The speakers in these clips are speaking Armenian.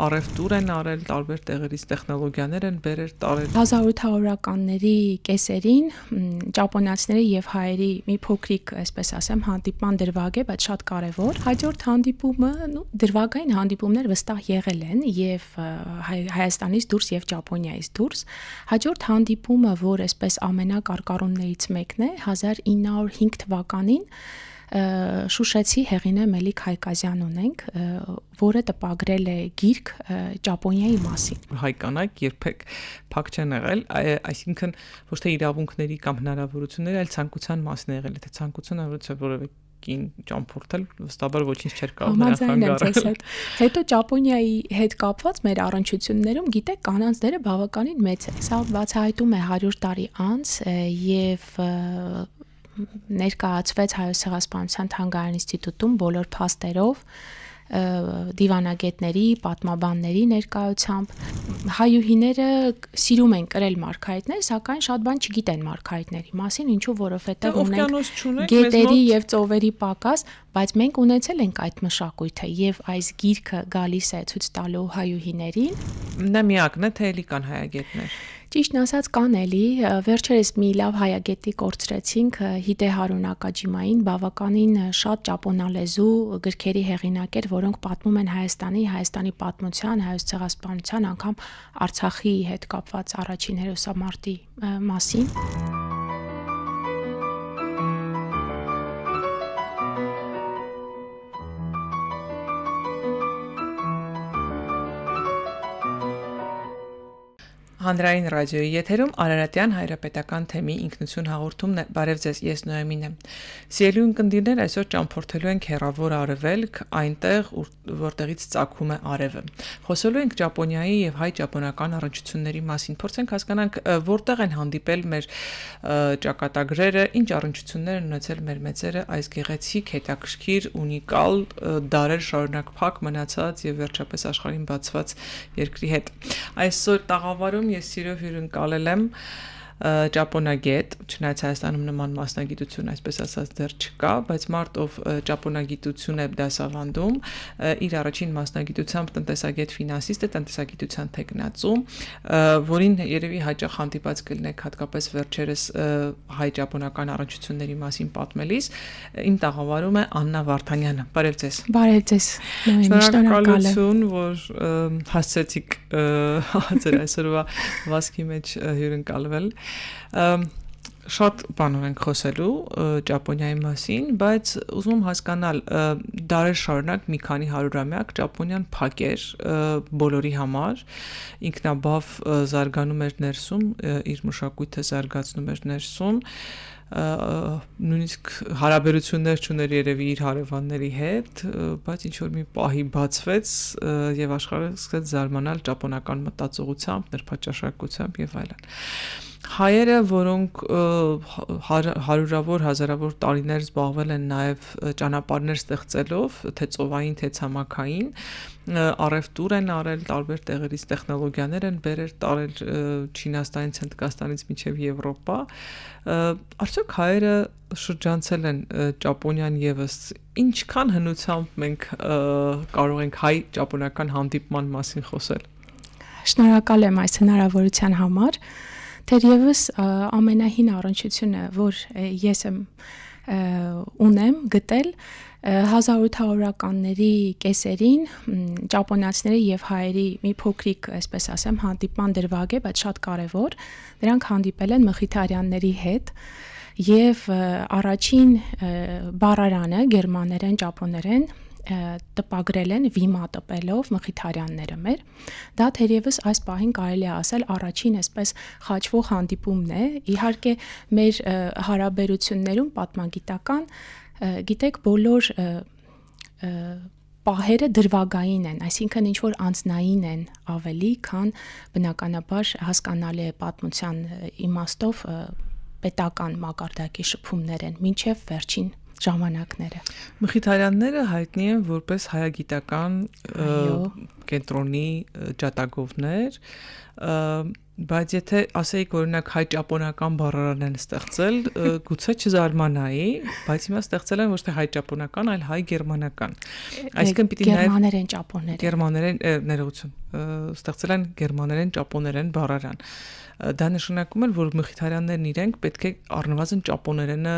առևտուր են արել, տարբեր տեղերից տեխնոլոգիաներ են բերել, տարել։ 1800-ականների կեսերին ճապոնացիների եւ հայերի մի փոքրիկ, այսպես ասեմ, հանդիպման դրվագ է, բայց շատ կարեւոր։ Հաջորդ հանդիպումը, դրվագային հանդիպումներ վստահ եղել են եւ Հայաստանից դուրս եւ Ճապոնիայից դուրս։ Հաջորդ հանդիպումը, որ այսպես ամենակարկառուններից մեկն է, 1905 թվականին Շուշեցի հեղինե Մելիք Հայկազյան ունենք, որը տպագրել է գիրք Ճապոնիայի մասին։ Հայ կանայք երբեք փակ չեն եղել, այսինքն ոչ թե իրավունքների կամ հնարավորությունների, այլ ցանկության մասն է եղել, եթե ցանկությունը որևէ կին ճամփորդել, վստահաբար ոչինչ չէր կարող նրան խանգարել։ Հետո Ճապոնիայի հետ կապված մեր առնչություններում, գիտեք, կանանց դերը բավականին մեծ է։ Սա բացահայտում է 100 տարի անց եւ ներկայացվեց Հայոց ցեղասպանության թանգարան ինստիտուտում բոլոր փաստերով, դիվանագետների, պատմաբանների ներկայությամբ։ Հայուհիները սիրում են կրել մարգարիտներ, սակայն շատ բան չգիտեն մարգարիտների մասին, ինչու որովհետև ունենք գետերի եւ ծովերի պակաս, բայց մենք ունեցել ենք այդ մշակույթը եւ այս գիրքը գալիս է ցույց տալու հայուհիներին։ Նա միակն է, թե էլի կան հայագետներ։ Ճիշտն ասած կան էլի, վերջերս մի լավ հայագետի կորցրեցինք Հիդե Հարունակաջիմային, բավականին շատ ճապոնալեզու գրքերի հեղինակ էր, որոնք պատմում են Հայաստանի պատմության, Հայոց ցեղասպանության, անգամ Արցախի հետ կապված առաջին հերոսամարտի մասին։ Հանրային ռադիոյի եթերում Արարատյան հայրապետական թեմի ինքնություն հաղորդումն է։ Բարև ձեզ, ես Նոյեմին եմ։ Սիրելի ունկնդիրներ, այսօր ճամփորդելու ենք հեռավոր արևելք, այնտեղ, որտեղից ծագում է արևը։ Խոսելու ենք Ճապոնիայի եւ հայ-ճապոնական առնչությունների մասին։ Փորձենք հասկանանք, որտեղ են հանդիպել մեր ճակատագրերը, ինչ առնչություններ են ունեցել մեր մեծերը այս գեղեցիկ, հետաքրքիր, ունիկալ, դարեր շարունակ փակ մնացած եւ վերջապես աշխարհին բացված երկրի հետ։ Այսօր տաղավարում ես սիրով հյուրընկալել եմ ճապոնագետ, չնայած Հայաստանում նման մասնագիտություն, այսպես ասած, դեռ չկա, բայց մարդ ով ճապոնագիտություն է դասավանդում, իր առաջին մասնագիտությամբ տնտեսագետ ֆինանսիստ է, տնտեսագիտության թեկնածու, որին երևի հաճախ հանդիպած կլինեք հատկապես վերջերս հայ-ճապոնական առնչությունների մասին պատմելիս։ Իմ տաղավարում է Աննա Վարդանյանը։ Բարև ձեզ։ Բարև ձեզ։ Շնորհակալություն, որ հասցրեցիք ձեր այսօրվա վազքի մեջ հյուրընկալվել։ Շատ բաներ ենք խոսելու Ճապոնիայի մասին, բայց ուզում հասկանալ դարեր շարունակ մի քանի հարյուրամյակ Ճապոնիան փակ էր բոլորի համար, ինքնաբավ զարգանում էր ներսում, իր մշակույթը զարգացնում էր ներսում, նույնիսկ հարաբերություններ չուներ երևի իր հարևանների հետ, բայց ինչ որ մի պահի բացվեց եւ աշխարհը սկսեց զարմանալ ճապոնական մտածողությամբ, նրբաճաշակությամբ եւ այլն։ Հայերը, որոնք հարյուրավոր, հազարավոր տարիներ զբաղվել են նաև ճանապարհներ ստեղծելով, թե ծովային, թե ցամաքային, առևտուր են արել, տարբեր տեղերից տեխնոլոգիաներ են բերել, տարել Չինաստանից, Հնդկաստանից մինչև Եվրոպա, արդյոք հայերը շրջանցել են Ճապոնիան եւս, ինչքան հնությամբ մենք կարող ենք հայ-ճապոնական հանդիպման մասին խոսել։ Շնորհակալ եմ այս հնարավորության համար։ Թերևս ամենահին առնչությունը, որ ես ունեմ գտել 1800-ականների կեսերին ճապոնացիների եւ հայերի մի փոքրիկ, այսպես ասեմ, հանդիպման դրվագ է, բայց շատ կարեւոր։ Նրանք հանդիպել են մխիթարյանների հետ եւ առաջին բառարանը գերմաներեն, ճապոներեն տպագրել են վիմա տպելով մխիթարյանները մեր։ Դա թերևս այս պահին կարելի է ասել առաջին այսպես խաչվող հանդիպումն է։ Իհարկե մեր հարաբերություններում պատմագիտական, գիտեք, բոլոր պահերը դրվագային են, այսինքն ինչ որ անձնային են ավելի, քան բնականաբար հասկանալի է պատմության իմաստով պետական մակարդակի շփումներ են, մինչև վերջին ժամանակները։ Մխիթարյանները հայտնի են որպես հայագիտական կենտրոնի ջատագովներ, Բայց եթե ասեիք օրինակ հայ-ճապոնական բառարան են ստեղծել, գուցե չզարմանայի, բայց հիմա ստեղծել են ոչ թե հայ-ճապոնական, այլ հայ-գերմանական։ Այսինքն պիտի գերմաներեն ճապոներեն։ Գերմաներեն ներողություն, ստեղծել են գերմաներեն ճապոներեն բառարան։ Դա նշանակում է, որ մխիթարյաններն իրենք պետք է առնվազն ճապոներենը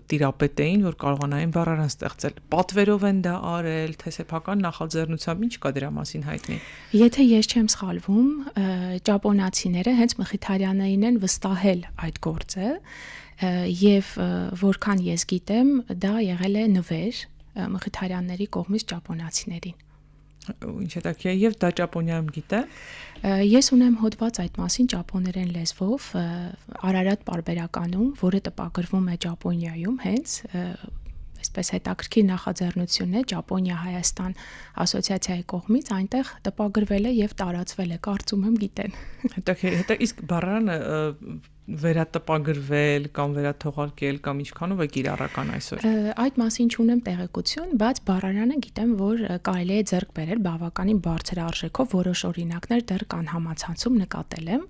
տիրապետեին, որ կարողանային բառարան ստեղծել։ Պատվերով են դա արել, թե սեփական նախաձեռնությամբ, ինչ կա դրա մասին հայտնի։ Եթե ես չեմ սխալվում, ճապոնացիները հենց մխիթարյաններին են վստահել այդ գործը, եւ որքան ես գիտեմ, դա եղել է նվեր մխիթարյանների կողմից ճապոնացիներին։ Ինչ հետաքրքիր է, եւ դա ճապոնիայում գիտե։ Ես ունեմ հոդված այդ մասին ճապոներեն լեզվով Արարատ պարբերականում, որը տպագրվում է Ճապոնիայում հենց այսպես հետաքրքիր նախաձեռնություն է Ճապոնիա-Հայաստան ասոցիացիայի կողմից, այնտեղ տպագրվել է եւ տարածվել է, կարծում եմ գիտեն։ Հետո իսկ բառարանը վերատպագրվել կամ վերաթողարկել կամ ինչքանով է կիրառական այսօր։ Այդ մասին չունեմ տեղեկություն, բայց բառարանը գիտեմ, որ կարելի է ձեռք բերել բավականին բարձր արժեքով, որոշ օրինակներ դեռ կան համացանցում նկատել եմ։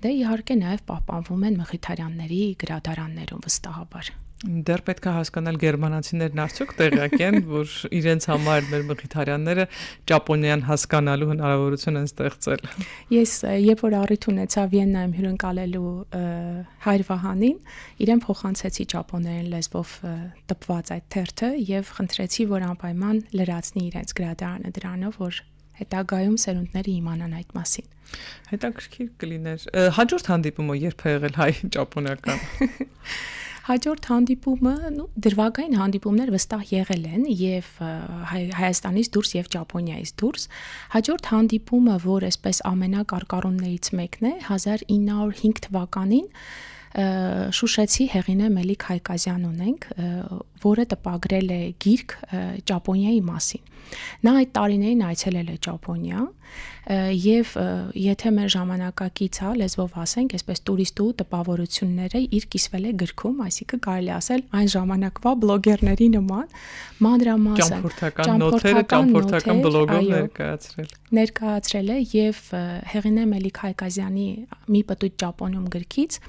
Դե իհարկե նաև պահպանվում են մխիթարյանների գրադարաններում վստահաբար։ Դեռ պետք է հասկանալ գերմանացիներն արդյոք տեղյակ են, որ իրենց համար մեր մխիթարյանները ճապոնիան հասկանալու հնարավորություն են ստեղծել։ Ես երբ որ առիթ ունեցա Վիեննայում հյուրընկալելու հայր Վահանին, իրեն փոխանցեցի ճապոներեն լեզվով տպված այդ թերթը եւ խնդրեցի, որ անպայման լրացնի իրենց գրադարանը դրանով, որ հետագայում սերունդները իմանան այդ մասին։ Հետաքրքիր կլիներ։ Հաջորդ հանդիպումը երբ է եղել հայ-ճապոնական։ Հաջորդ հանդիպումը, դրվագային հանդիպումներ վստահ եղել են եւ Հայաստանից դուրս եւ Ճապոնիայից դուրս։ Հաջորդ հանդիպումը, որ այսպես ամենակարկառուններից մեկն է, 1905 թվականին Շուշեցի հեղինե Մելիք Հայկազյան ունենք, որը տպագրել է գիրք Ճապոնիայի մասին։ Նա այդ տարիներին այցելել է Ճապոնիա եւ եթե մեր ժամանակակից լեզվով ասենք, այսպես տուրիստու տպավորությունները իր կիսվել է գրքում, այսինքն կարելի ասել այն ժամանակվա բլոգերների նման մանրամասն ճամփորդական բլոգով ներկայացրել է եւ հեղինե Մելիք Հայկազյանի մի պտույտ Ճապոնիում գրքից,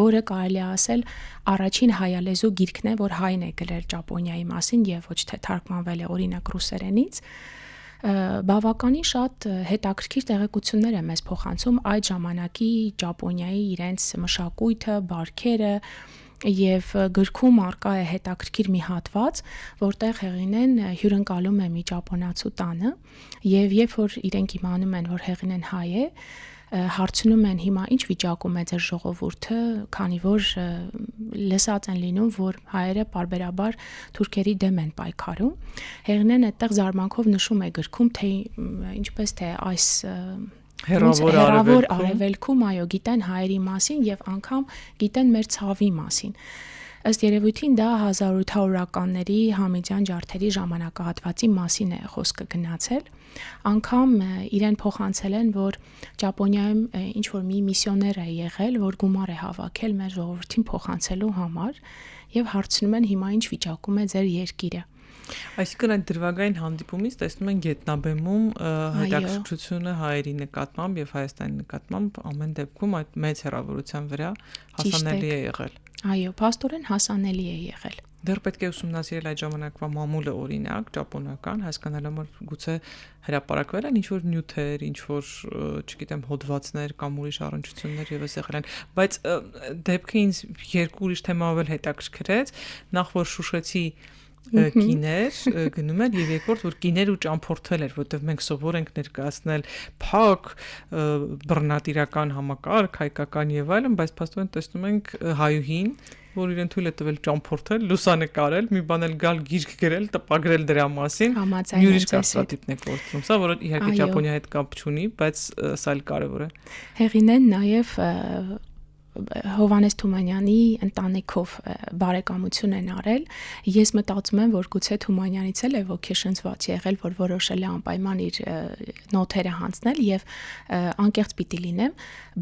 որը կարելի ասել առաջին հայալեզու գիրքն է, որ հայն է գրել Ճապոնիայի մասին եւ ոչ թե թարգմանվել է օրինակ ռուսերենից, բավականին շատ հետաքրքիր տեղեկություններ է մեզ փոխանցում այդ ժամանակի Ճապոնիայի իրենց մշակույթը, բարքերը եւ գրքում արկա է հետաքրքիր մի հատված, որտեղ Հեղինեն հյուրընկալում է մի ճապոնացու տանը եւ երբ որ իրենք իմանում են, որ Հեղինեն հայ է, հարցնում են հիմա ինչ վիճակում է ձեր ժողովուրդը, քանի որ լսած են լինում, որ հայերը պարբերաբար թուրքերի դեմ են պայքարում։ Հեղինեն այդտեղ զարմանքով նշում է գրքում, թե ինչպես թե այս հեռավոր արևելքում, այո, գիտեն հայերի մասին եւ անգամ գիտեն մեր ցավի մասին։ Ըստ երևույթին դա 1800-ականների Համիդյան ջարդերի ժամանակահատվածի մասին է խոսքը գնացել։ Անգամ իրեն փոխանցել են, որ Ճապոնիայում ինչ որ մի միսիոներ է եղել, որ գումար է հավաքել մեր ժողովրդին փոխանցելու համար եւ հարցնում են հիմա ինչ վիճակում է ձեր երկիրը։ Այսինքն այդ դրվագային հանդիպումից տեսնում են գետնաբեմում հետաքրքրությունը հայերի նկատմամբ եւ Հայաստանի նկատմամբ ամեն դեպքում այդ մեծ հեռավորության վրա հասանելի է եղել։ Այո, փաստորեն հասանելի է եղել։ Դեռ պետք է ուսումնասիրել այդ ժամանակվա մամուլը օրինակ, ճապոնական, հասկանալու որ գուցե հրապարակվել են ինչ-որ նյութեր, ինչ-որ, չգիտեմ, հոդվածներ կամ ուրիշ առնչություններ եւս եղել են, բայց դեպքը ինձ երկու ուրիշ թեմայով էլ հետաքրքրեց, նախ որ Շուշեցի կիներ գնում էր եւ երկրորդ որ կիներ ու ճամփորդել էր, որտեղ մենք սովոր ենք ներկայացնել փակ բռնատիրական համակարգ, հայկական եւ այլն, բայց փաստորեն տեսնում ենք հայուհին, որ իրեն թույլ է տվել ճամփորդել, լուսանկարել, մի բան էլ գալ գիրք գրել, տպագրել դրա մասին, յուրիշ կարծրատիպն է գործում։ Սա որը իհարկե Ճապոնիայի հետ կապ չունի, բայց սա էլ կարեւոր է։ Հեղինեն նաեւ Հովանես Թումանյանի ընտանիքով բարեկամություն են արել։ Ես մտածում եմ, որ գուցե Թումանյանից էլ է ոգեշնչված եղել, որ որոշել է անպայման իր նոթերը հանձնել եւ անկեղծ պիտի լինեմ,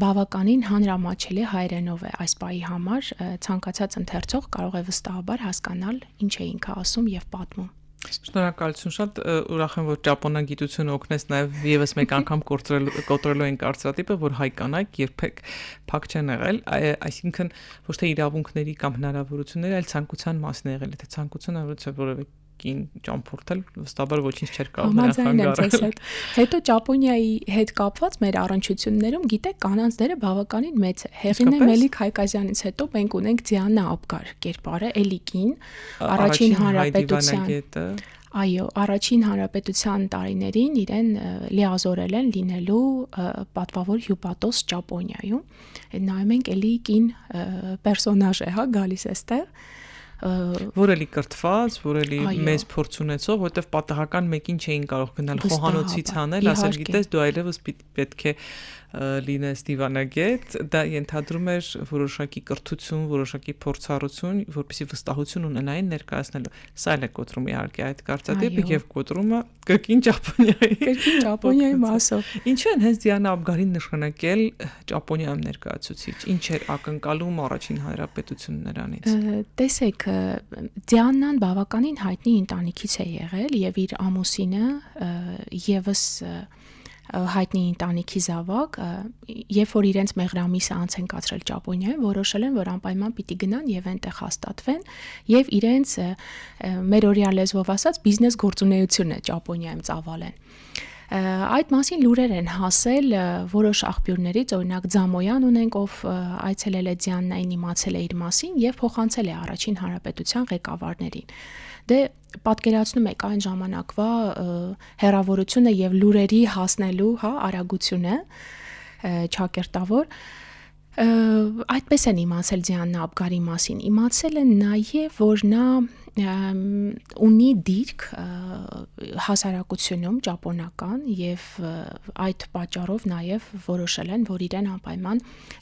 բավականին հանրամատչելի հայերենով է այս պահի համար, ցանկացած ընթերցող կարող է վստահաբար հասկանալ ինչ է ինքը ասում եւ պատմում։ Շնորհակալություն, շատ ուրախ եմ, որ ճապոնագիտությունը օգնեց նաև եւս մեկ անգամ կոտրելու են կարծրատիպը, որ հայ կանայք երբեք փակ չեն եղել, այսինքն ոչ թե իրավունքների կամ հնարավորությունների, այլ ցանկության մասն է եղել, եթե ցանկությունը որևէ կին ճամփորդել, վստահաբար ոչինչ չէր կարող նրան խանգարել։ Հետո Ճապոնիայի հետ կապված մեր առնչություններում, գիտեք, կանանց դերը բավականին մեծ է։ Հեղինե Մելիք Հայկազյանից հետո մենք ունենք Դիանա Աբգար կերպարը, էլի կին, առաջին հանրապետության Այո, առաջին հանրապետության տարիներին իրեն լիազորել են լինելու պատվավոր հյուպատոս Ճապոնիայում։ Նայում ենք էլի կին պերսոնաժ է, հա, գալիս էստեղ, որ էլի կրթված, որ էլի մեծ փորձ ունեցող, որովհետև պատահական մեկին չէին կարող գնալ խոհանոցից հանել, ասել գիտես դու այլևս պետք է լինես դիվանագետ, դա ենթադրում էր որոշակի կրթություն, որոշակի փորձառություն, որպեսզի վստահություն ունենային ներկայացնելու։ Սա էլ է կոտրում իհարկե այդ կարծրատիպը եւ կոտրումը կրկին Ճապոնիայի մասով։ Ինչու են հենց Դիանա Աբգարին նշանակել Ճապոնիայում ներկայացուցիչ։ Ինչ էր ակնկալում առաջին հանրապետությունն նրանից։ Տեսեք, Դիանան բավականին հայտնի ընտանիքից է եղել եւ իր ամուսինը եւս հայտնի ընտանիքի զավակ, երբ որ իրենց մեղրամիսը անց են կացրել Ճապոնիայում, որոշել են, որ անպայման պիտի գնան եւ այնտեղ հաստատվեն եւ իրենց մերօրյա լեզվով ասած բիզնես գործունեությունը Ճապոնիայում ծավալեն։ Այդ մասին լուրեր են հասել որոշ աղբյուրներից, օրինակ Ձամոյան ունենք, ով այցելել է Դիաննային, իմացել է իր մասին եւ փոխանցել է առաջին հանրապետության ղեկավարներին։ Դե պատկերացնում եք այն ժամանակվա հերավորությունը եւ լուրերի հասնելու, հա, արագությունը չակերտավոր այդպես են իմացել Դիանա Աբգարի մասին։ Իմացել են նաեւ, որ նա ունի դիրք հասարակությունում ճապոնական եւ այդ պատճառով նաեւ որոշել են, որ իրեն անպայման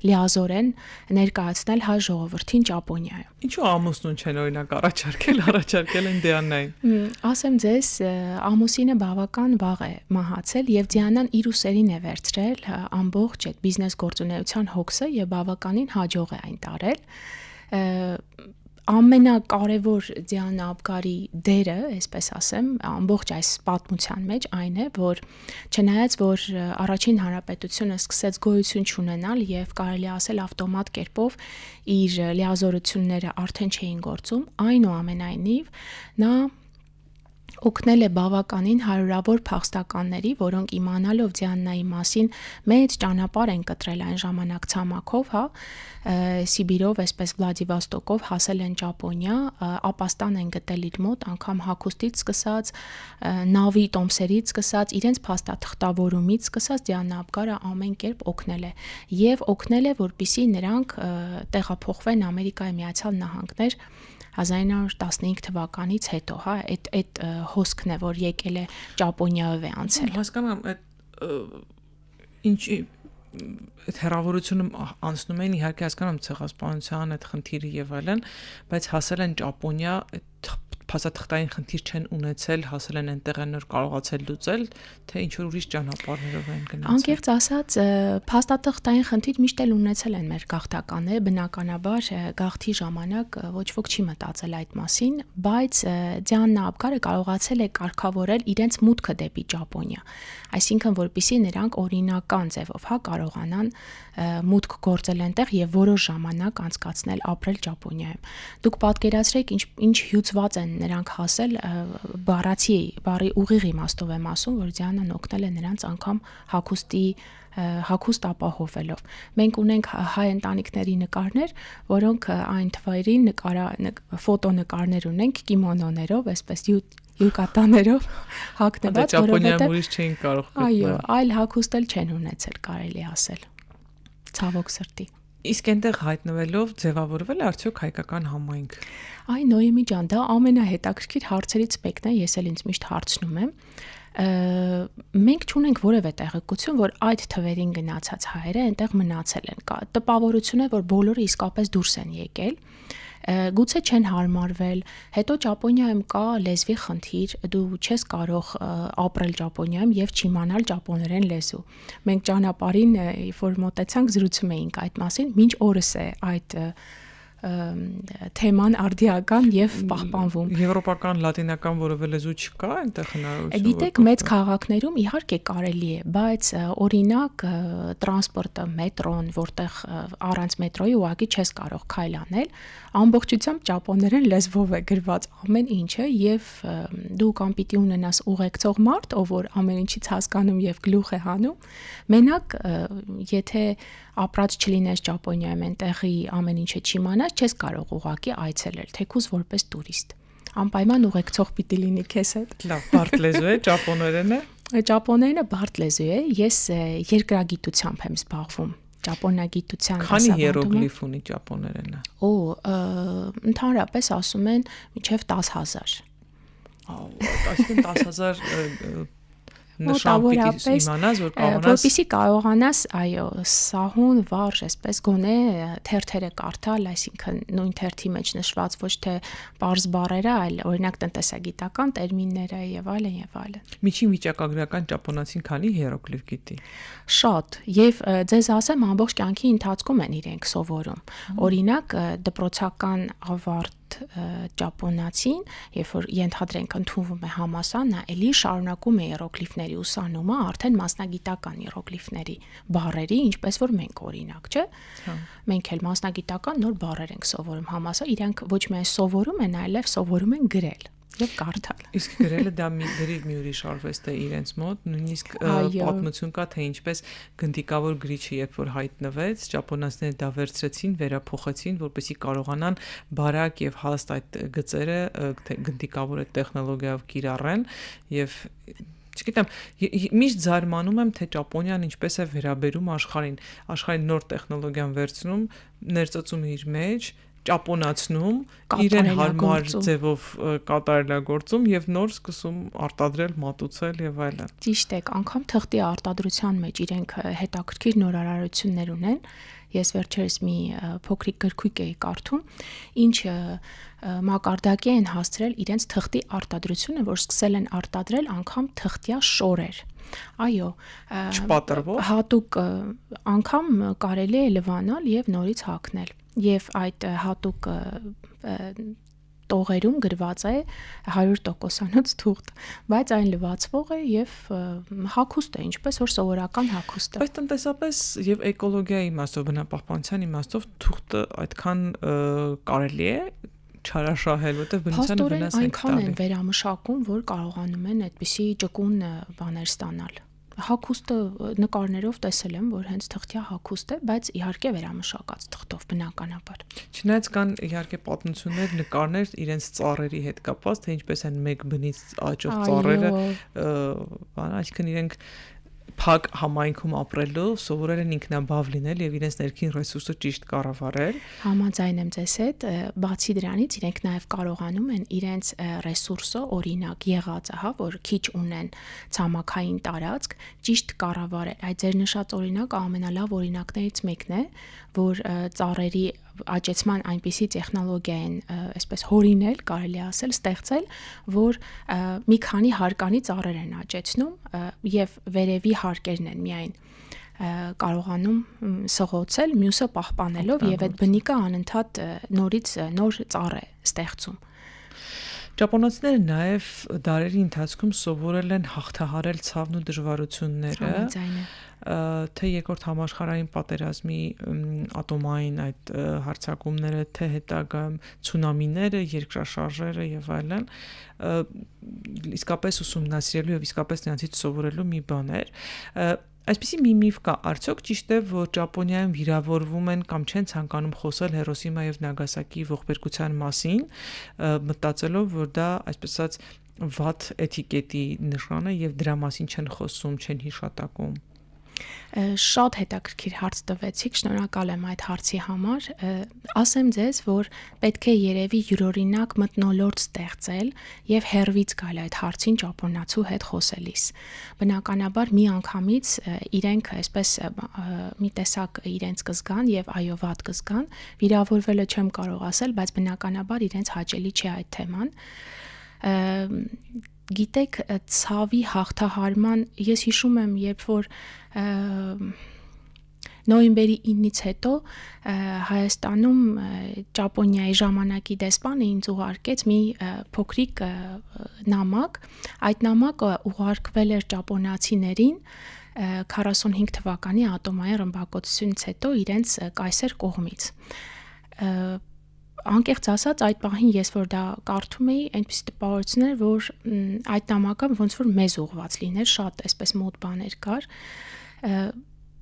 լիազորեն ներկայացնել հայ ժողովրդին Ճապոնիայում։ Ինչու ամուսնուն չեն օրինակ առաջարկել են Դիանային։ Ասեմ ձեզ, ամուսինը բավական վաղ է մահացել եւ Դիանան իր ուսերին է վերցրել ամբողջ այդ բիզնես գործունեության հոգսը եւ բավականին հաջող է այն տարել։ Ամենակարևոր Դիանա Աբգարի դերը, այսպես ասեմ, ամբողջ այս պատմության մեջ այն է, որ չնայած որ առաջին հանրապետությունը սկսեց գոյություն չունենալ եւ կարելի ասել ավտոմատ կերպով իր լիազորությունները արդեն չէին գործում, այնուամենայնիվ նա օգնել է բավականին հարյուրավոր փախստականների, որոնք իմանալով Դիաննայի մասին մեծ ճանապարհ են կտրել այն ժամանակ ցամաքով, հա, Սիբիրով, այսպես Վլադիվոստոկով հասել են Ճապոնիա, ապաստան են գտել իր մոտ, անգամ հագուստից սկսած, նավի տոմսերից սկսած, իրենց փաստաթղթավորումից սկսած Դիանա Աբգարը ամեն կերպ օգնել է եւ օգնել է, որպեսզի նրանք տեղափոխվեն Ամերիկայի Միացյալ Նահանգներ 1915 թվականից հետո, հա, այդ հոսքն է, որ եկել է Ճապոնիայով է անցել։ Հասկանամ, ինչի այդ հերավորությունում անցնում են, իհարկե հասկանամ ցեղասպանության այդ խնդիրը եւ այլն, բայց հասել են Ճապոնիա, փաստաթղթային խնդիր չեն ունեցել, հասել են այնտեղ են նոր կարողացել լուծել, թե ինչ որ ուրիշ ճանապարհներով են գնացել։ Անկեղծ ասած, փաստաթղթային խնդիր միշտ էլ ունեցել են մեր գաղթականները, բնականաբար գաղթի ժամանակ ոչ ոք չի մտածել այդ մասին, բայց Դիանա Աբգարը կարողացել է կարգավորել իրենց մուտքը դեպի Ճապոնիա, այսինքն որպեսզի նրանք օրինական ձևով, հա, կարողանան մուտք գործել այնտեղ եւ որոշ ժամանակ անցկացնել ապրել Ճապոնիայում։ Դուք պատկերացրեք ինչ հյուծված են նրանք հասել, բարի ուղիղ իմաստով եմ ասում, որ Դիանան օգնել է նրանց անգամ հագուստ ապահովելով։ Մենք ունենք հայ ընտանիքների նկարներ, որոնք այն թվերին ֆոտոնկարներ ունենք կիմոնոներով, այսպես յուկատաներով հագնված, որովհետեւ ուրիշ չէին կարող գտնել։ Այո, այլ հագուստ էլ չեն ունեցել, կարելի ասել։ Ցավոք սրտի։ Իսկ այնտեղ հայտնվելով ձևավորվել է արդյոք հայկական համայնք։ Այ Նոյեմի ջան, դա ամենահետաքրքիր հարցերից մեկն է, ես էլ ինձ միշտ հարցնում եմ։ Մենք չունենք որևէ տեղեկություն, որ այդ թվերին գնացած հայերը այնտեղ մնացել են։ Տպավորություն է, որ բոլորը իսկապես դուրս են եկել։ Գուցե չեն հարմարվել, հետո Ճապոնիայում կա լեզվի խնդիր, դու չես կարող ապրել Ճապոնիայում եւ չիմանալ ճապոներեն լեզու։ Մենք ճանապարհին, որ մոտեցանք, զրուցում էինք այդ մասին, մինչ օրս է այդ թեման արդիական եւ պահպանվում։ Եվրոպական, լատինական որևէ լեզու չկա այնտեղ հնարավորություն։ Գիտեք, մեծ քաղաքներում իհարկե կարելի է, բայց օրինակ տրանսպորտը, մետրոն, որտեղ առանց մետրոյի ուղղակի չես կարող քայլ անել, ամբողջությամբ ճապոներեն լեզվով է գրված ամեն ինչը եւ դու կամ պիտի ունենաս ուղեկցող մարդ, ով որ ամեն ինչից հասկանում եւ գլուխ է հանում, մենակ եթե ապրած չլինես Ճապոնիայում, այնտեղի ամեն ինչը չիմանաս, չես կարող ուղղակի այցելել, թեկուզ որպես տուրիստ։ Անպայման ուղեկցող պիտի լինի քեզ հետ։ Լավ, բարդ լեզու է, ճապոներենը։ Ճապոներենը բարդ լեզու է, ես երկրագիտությամբ եմ զբաղվում։ Ճապոնագիտության Քանի հիերոգլիֆ ունի ճապոներենը։ Ընդհանրապես ասում են մինչև 10,000։ Այսինքն 10,000 նշան պիտի իմանաս, որ կարողանաս որպեսզի կարողանաս, այո, սահուն, վարժ, այսպես գոնե թերթերը կարդալ, այսինքն նույն թերթի մեջ նշված ոչ թե պարզ բառերը, այլ օրինակ տնտեսագիտական տերմինները եւ այլն եւ այլն։ Միջին վիճակագրական ճապոնացին քանի հիերոգլիֆ գիտի։ Շատ, եւ ձեզ ասեմ, ամբողջ կյանքի ընթացքում են իրենք սովորում։ Օրինակ դպրոցական ավարտ ճապոնացին, երբ որ ենթադրենք ընդունվում է համասան, նա էլի շարունակում է հիերոգլիֆների ուսանումը, արդեն մասնագիտական հիերոգլիֆների բառերի, ինչպես որ մենք օրինակ, չէ՞։ Մենք էլ մասնագիտական նոր բառեր ենք սովորում համասա, իրենք ոչ միայն սովորում են, այլև սովորում են գրել եւ կարդալ։ Իսկ գրելը դա մի ուրիշ արվեստ է իրենց մոտ, նույնիսկ պատմություն կա, թե ինչպես գնդիկավոր գրիչը երբ որ հայտնվեց, ճապոնացիները դա վերցրեցին, վերափոխեցին, որպեսզի կարողանան բարակ եւ հաստ այդ գծերը գնդիկավոր տեխնոլոգիայով կիրառեն եւ չգիտեմ, միշտ զարմանում եմ, թե Ճապոնիան ինչպես է վերաբերում աշխարհին նոր տեխնոլոգիան վերցնում, ներծծում իր մեջ, ճապոնացնում, իրեն հարմար ձևով կատարելագործում եւ նոր սկսում արտադրել, մատուցել եւ այլն։ Ճիշտ է, անգամ թղթի արտադրության մեջ իրենք հետաքրքիր նորարարություններ ունեն։ Ես վերջերս մի փոքրիկ գրքույկ էի կարդում, ինչը մակարդակի են հասցրել իրենց թղթի արտադրությունը, որ սկսել են արտադրել անգամ թղթյա շորեր։ Այո, չպատրվող հատուկ անգամ կարելի է լվանալ եւ նորից հագնել։ Եվ այդ հատուկ տողերում գրված է 100%-անոց թուղթ, բայց այն լվացվող է եւ հագուստ է, ինչպես որ սովորական հագուստ է։ Բայց տնտեսապես եւ էկոլոգիայի իմաստով, բնապահպանության իմաստով թուղթը այդքան կարելի է չարաշահել, որտեղ բնությանը վնաս է տալի։ Այնքան են վերամշակում, որ կարողանում են այդպիսի ճկուն բաներ ստանալ։ Հագուստը նկարներով տեսել եմ, որ հենց թղթյա հագուստ է, բայց իհարկե վերամշակած թղթով բնականաբար։ Չնայած կան իհարկե պատմություններ, նկարներ իրենց ծառերի հետ կապված, թե ինչպես են մեկ բնից աճող ծառերը, այսինքն իրենք փակ համայնքում ապրելով սովորել են ինքնաբավ լինել եւ իրենց ներքին ռեսուրսը ճիշտ կառավարել։ Համաձայն եմ ձեզ հետ, բացի դրանից իրենք նաեւ կարողանում են իրենց ռեսուրսը, օրինակ եղածը, որ քիչ ունեն ցամաքային տարածք, ճիշտ կառավարել։ Այդ ձեր նշած օրինակը ամենալավ օրինակներից մեկն է, որ ծառերի աճեցման այնպիսի տեխնոլոգիա են, այսպես հորինել, կարելի ասել, ստեղծել, որ մի քանի հարկանի ծառեր են աճեցնում եւ վերևի հարկերն են միայն կարողանում սղոցել, մյուսը պահպանելով եւ այդ բնիկը անընդհատ նորից նոր ծառ է ստեղծում։ Ճապոնացիները նաև դարերի ընթացքում սովորել են հաղթահարել ցավն ու դժվարությունները, թե երկրորդ համաշխարհային պատերազմի ատոմային այդ հարձակումները, թե հետագայում ցունամիները, երկրաշարժերը եւ այլն, իսկապես ուսումնասիրելու եւ իսկապես նրանցից սովորելու մի բան էր։ Այսպիսի մի միֆ կա, արդյոք ճիշտ է, որ Ճապոնիայում վիրավորվում են կամ չեն ցանկանում խոսել Հիրոսիմա եւ Նագասակիի ողբերգության մասին, մտածելով, որ դա այսպես ասած վատ էթիկետի նշան է եւ դրա մասին չեն խոսում, չեն հիշատակում։ Շատ հետաքրքիր հարց տվեցիք, շնորհակալ եմ այդ հարցի համար։ Ասեմ ձեզ, որ պետք է երևի յուրօրինակ մթնոլորտ ստեղծել եւ հերվից գալ այդ հարցին ճապոնացու հետ խոսելիս։ Բնականաբար մի անգամից իրենք այսպես մի տեսակ իրենց կզգան եւ այո վատ կզգան, վիրավորվելը չեմ կարող ասել, բայց բնականաբար իրենց հաճելի չէ այդ թեման։ Գիտեք, ցավի հաղթահարման ես հիշում եմ, երբ որ նոյեմբերի 9-ից հետո Հայաստանում Ճապոնիայի ժամանակի դեսպանը ինձ ուղարկեց մի փոքրիկ նամակ, այդ նամակը ուղարկվել էր ճապոնացիներին 45 թվականի ատոմային ռմբակոծությունից հետո իրենց կայսեր կողմից։ Անկեղծ ասած, այդ պահին ես որ դա կարդում էի, այնպեսի տպավորություն էր, որ այդ նամակը ոնց որ մեզ ուղված լիներ, շատ այսպես մոտ բաներ կար,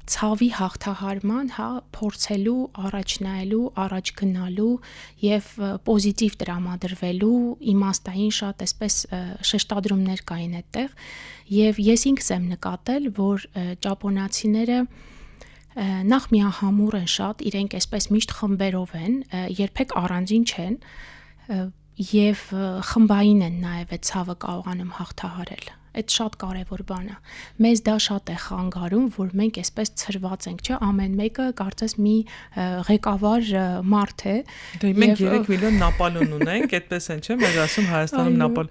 ցավի հաղթահարման, փորձելու, առաջ նայելու, առաջ գնալու եւ պոզիտիվ տրամադրվելու իմաստային շատ այսպես շեշտադրումներ կային այդտեղ, եւ ես ինքս եմ նկատել, որ ճապոնացիները նախ միահամուռ են շատ, իրենք այսպես միշտ խմբերով են, երբեք առանձին չեն եւ խմբային են նաեւ այդ ցավը կարողանում հաղթահարել։ Այդ շատ կարևոր բան է։ Մեզ դա շատ է խանգարում, որ մենք այսպես ցրված ենք, չէ՞, ամեն մեկը կարծես մի ղեկավար մարդ է։ Դե մենք 3 միլիոն նապոլոն ունենք, այդպես են, չէ՞, մեր ասում Հայաստանում նապոլ։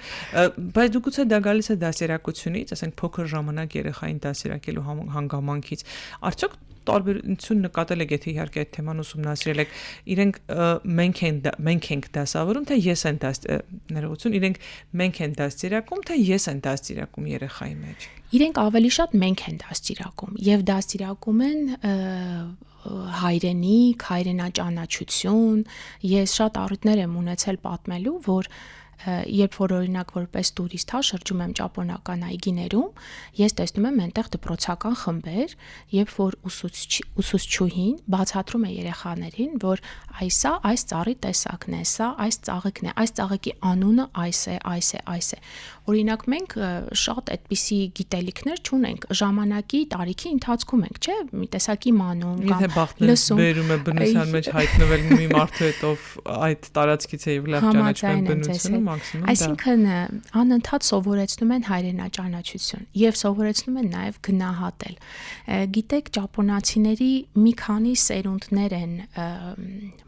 Բայց դու գուցե դա գալիս է դասերակցությունից, ասենք փոքր ժամանակ երեխային դասերակելու հանգամանքից։ Արդյոք տարբերություն նկատել եք, եթե իհարկե այդ թեման ուսումնասիրել եք, իրենք մենք ենք դասավորում, թե ես են ներողություն, իրենք մենք են դաստիարակում, թե ես են դաստիարակում երեխայի մեջ։ Իրենք ավելի շատ մենք են դաստիարակում եւ դաստիարակում են հայրենիք, հայրենաճանաչություն։ Ես շատ առիթներ եմ ունեցել պատմելու, որ երբ որ օրինակ որպես տուրիստ շրջում եմ ճապոնական այգիներում, ես տեսնում եմ այնտեղ դպրոցական խմբեր, երբ որ ուսուցչուհին բացատրում է երեխաներին, որ այս ծառի տեսակն է, սա այս ծաղիկն է, այս ծաղիկի անունը այս է։ Օրինակ մենք շատ այդպիսի գիտելիքներ չունենք, ժամանակի տարիքի ընթացքում ենք, չէ՞, մի տեսակ իմանում կամ լսում։ Բերում է բնության մեջ հայտնվել մի մարդու հետ, ով այդ տարածքից է եւ լավ ճանաչում է բնությունը։ Այսինքն անընդհատ սովորեցնում են հայրենաճանաչություն եւ սովորեցնում են նաեւ գնահատել։ Գիտեք, ճապոնացիների մի քանի սերունդներ են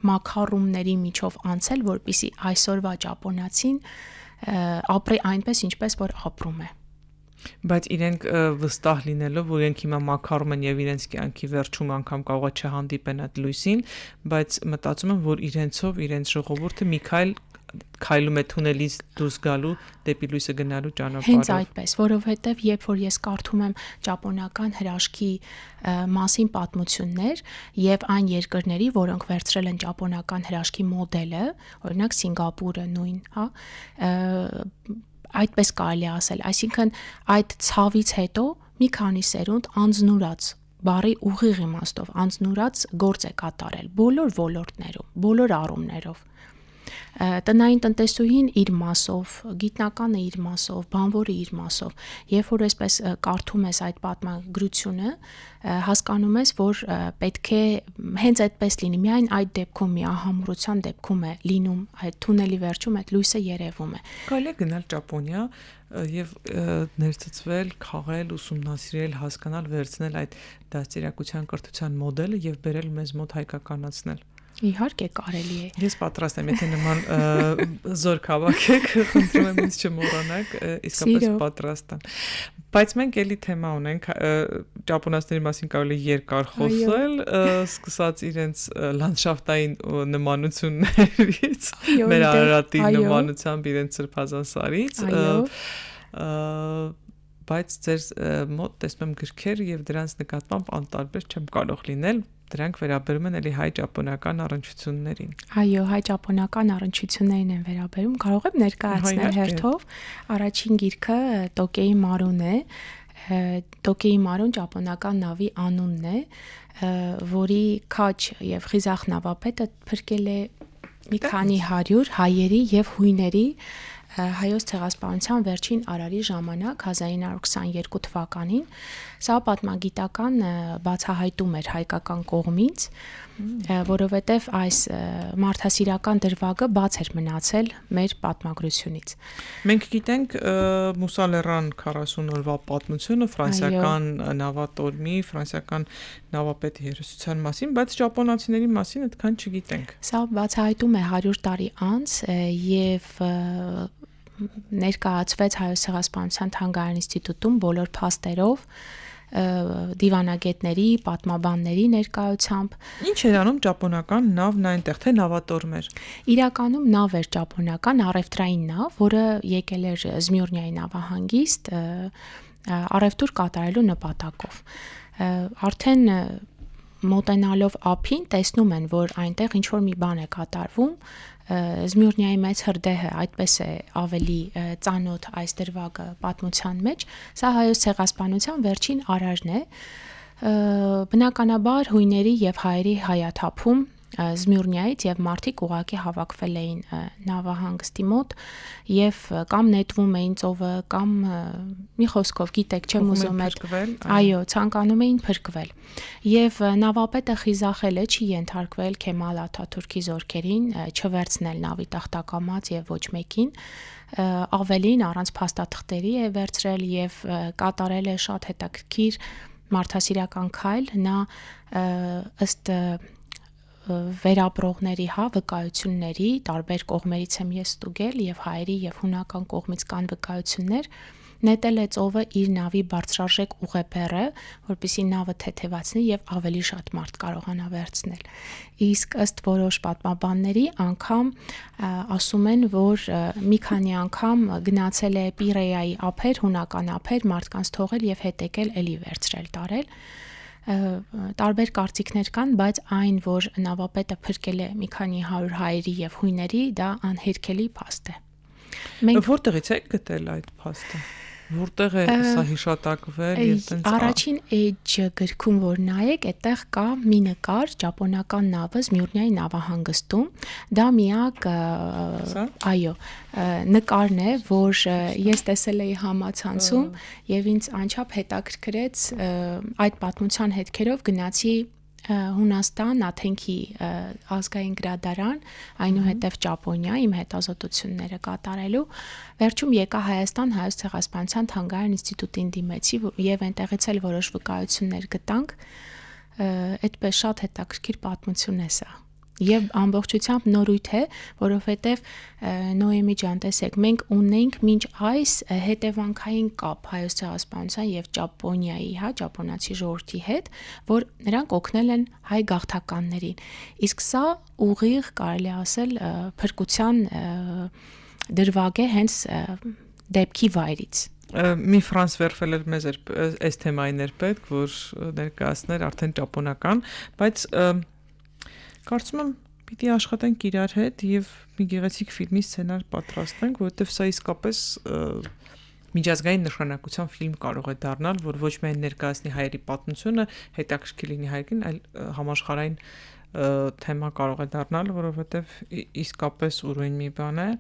մակարումների միջով անցել, որպեսզի այսօրվա ճապոնացին ապրի այնպես, ինչպես որ ապրում է։ Բայց իրենք վստահ լինելով, որ իրենք հիմա մակարում են եւ իրենց կյանքի վերջում անգամ կարող է չհանդիպեն այդ լույսին, բայց մտածում եմ, որ իրենցով իրենց ժողովուրդը մի քայլում է թունելից դուրս գալու դեպի լույսը գնալու ճանապարհով։ Հենց այդպես, որովհետև երբ որ ես կարդում եմ ճապոնական հրաշքի մասին պատմություններ եւ այն երկրների, որոնք վերցրել են ճապոնական հրաշքի մոդելը, օրինակ Սինգապուրը նույն, այդպես կարելի ասել, այսինքն այդ ցավից հետո մի քանի սերունդ անձնուրաց բարի ուղիղ իմաստով անձնուրաց գործ է կատարել բոլոր ոլորտներում, բոլոր առումներով։ Տնային տնտեսուհին իր մասով, գիտնականը իր մասով, բանվորը իր մասով, երբ որ այսպես կարդում ես այդ պատմագրությունը, հասկանում ես, որ պետք է հենց այդպես լինի, միայն այդ դեպքում, միահամռության դեպքում է լինում, այդ թունելի վերջում այդ լույսը երևում է։ Կարելի է գնալ Ճապոնիա եւ ներծծվել, քաղել, ուսումնասիրել, հասկանալ, վերցնել այդ դաստիարակության կրթության մոդելը եւ բերել մեզ մոտ հայկականացնել։ Իհարկե կարելի է։ Ես պատրաստ եմ, եթե նման զորք հավաքեք, խնդրում եմ ինձ չմոռանաք, իսկապես պատրաստ եմ։ Բայց մենք էլի թեմա ունենք, ճապոնացիների մասին կարելի է երկար խոսել, սկսած իրենց լանդշաֆտային նմանություններից, մեր Արարատի նմանությամբ իրենց Սրբազան սարից, բայց ձեր մոտ տեսնում եմ գրքեր եւ դրանց նկատմամբ անտարբեր չեմ կարող լինել։ Դրանք վերաբերում են էլի հայ-ճապոնական առնչություններին։ Այո, հայ-ճապոնական առնչություններին են վերաբերում։ Կարող եմ ներկայացնել հերթով։ Առաջին գիրքը Տոկեի մարուն է։ Տոկեի մարուն ճապոնական նավի անունն է, որի քաչ եւ խիզախ նավապետը փրկել է մի քանի 100 հայերի եւ հույների հայոց ցեղասպանության վերջին արարի ժամանակ 1922 թվականին սա պատմագիտական բացահայտում էր հայկական կողմից, որովհետև այս մարդասիրական դրվագը բաց էր մնացել մեր պատմագրությունից։ Մենք գիտենք Մուսալերան 40 օրվա պատմությունը ֆրանսիական նավատորմի, ֆրանսիական նավապետի հերոսության մասին, բայց ճապոնացիների մասին այդքան չգիտենք։ Սա բացահայտում է 100 տարի անց եւ ներկայացվեց Հայոց ցեղասպանության թանգարան ինստիտուտում բոլոր փաստերով դիվանագետների, պատմաբանների ներկայությամբ։ Ինչ էր անում ճապոնական նավն այնտեղ, թե նավատորմ էր։ Իրականում նավ էր ճապոնական առևտրային նավ, որը եկել էր Զմյուրնիայի նավահանգիստ առևտուր կատարելու նպատակով։ Արդեն մոտենալով ափին տեսնում են, որ այնտեղ ինչ որ մի բան է կատարվում, Զմյուրնիայի մեծ հրդեհը այդպես է ավելի ծանոթ այս դրվագը պատմության մեջ, սա հայոց ցեղասպանության վերջին արարն է, բնականաբար հույների եւ հայերի հայաթափում Զմյուրնիայից եւ մարդիկ ուղակի հավաքվել էին նավահանգստի մոտ եւ կամ նետվում էին ծովը կամ մի խոսքով գիտեք չեմ ուզում այո ցանկանում էին փրկվել եւ նավապետը խիզախել է չի ենթարկվել Քեմալ Աթաթուրքի զորքերին չվերցնել նավի տախտակամած եւ ոչ մեկին ավելին առանց փաստաթղթերի է վերցրել եւ կատարել է շատ հետաքրքիր մարդասիրական քայլ նա ըստ վերապրողների վկայությունների տարբեր կողմերից եմ ես ստուգել եւ հայերի եւ հունական կողմից կան վկայություններ նետել է ծովը իր նավի բարձրարժեք ուղեբեռը որպեսզի նավը թեթևացնի եւ ավելի շատ մարդ կարողանա վերցնել իսկ ըստ որոշ պատմաբանների անգամ ասում են որ մի քանի անգամ գնացել է Պիրեայի ափեր հունական ափեր մարդկանց թողել եւ հետ եկել էլի վերցրել տարել տարբեր կարծիքներ կան, բայց այն, որ նավապետը փրկել է մի քանի 100 հայերի եւ հույների, դա անհերքելի փաստ է։ Որտեղից եք գտել այդ փաստը։ Որտեղ է սա հիշատակվել եւ տենց Առաջին Edge գրքում որ նայեք, այդտեղ կա մի նկար ճապոնական նավը Զմյուրնիայի նավահանգստում, դա միակ այո, նկարն է, որ ես տեսել էի համացանցում եւ ինձ անչափ հետաքրքրեց այդ պատմության հետքերով գնացի Հունաստան, Աթենքի ազգային գրադարան, այնուհետև Ճապոնիա իմ հետազոտությունները կատարելու, վերջում եկա Հայաստան հայոց ցեղասպանության թանգարան ինստիտուտին դիմեցի եւ այնտեղից էլ որոշ վկայություններ գտանք, այդպես շատ հետաքրքիր պատմություն է սա։ Եվ ամբողջությամբ նորույթ է, որովհետև Նոեմի ջան, տեսեք, մենք ունենք մինչ այս հետևանքային կապ հայոց ցեղասպանության եւ Ճապոնիայի, ճապոնացի ժողովրդի հետ, որ նրանք օգնել են հայ գաղթականներին։ Իսկ սա ուղիղ կարելի ասել փրկության դրվագ է հենց դեպքի վայրից։ Մի Ֆրանս Վերֆելեր մեզ այս թեմային էր պետք, որ ներկայացներ արդեն ճապոնական, բայց կարծում եմ պիտի աշխատենք իրար հետ եւ մի գեղեցիկ ֆիլմի սցենար պատրաստենք, որովհետեւ սա իսկապես միջազգային նշանակության ֆիլմ կարող է դառնալ, որ ոչ միայն ներկայացնի հայերի պատմությունը, հետաքրքիր լինի հայերին, այլ համաշխարհային թեմա կարող է դառնալ, որովհետեւ իսկապես ուրույն մի բան է։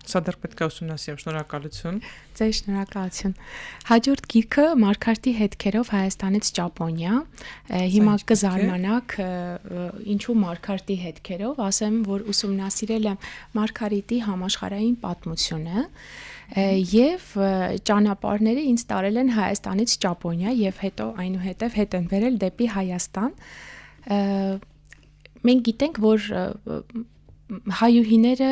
Սա դեռ պետք է ուսումնասիրեմ, շնորհակալություն։ Ձեզ շնորհակալություն։ Հաջորդ գիրքը Մարգարիտի հետքերով Հայաստանից Ճապոնիա։ Հիմա կզարմանաք, ինչու Մարգարիտի հետքերով, ասեմ, որ ուսումնասիրել եմ Մարգարիտի համաշխարհային պատմությունը եւ ճանապարհները ինձ տարել են Հայաստանից Ճապոնիա եւ հետո այնուհետեւ հետ են վերել դեպի Հայաստան։ Մենք գիտենք, որ հայուհիները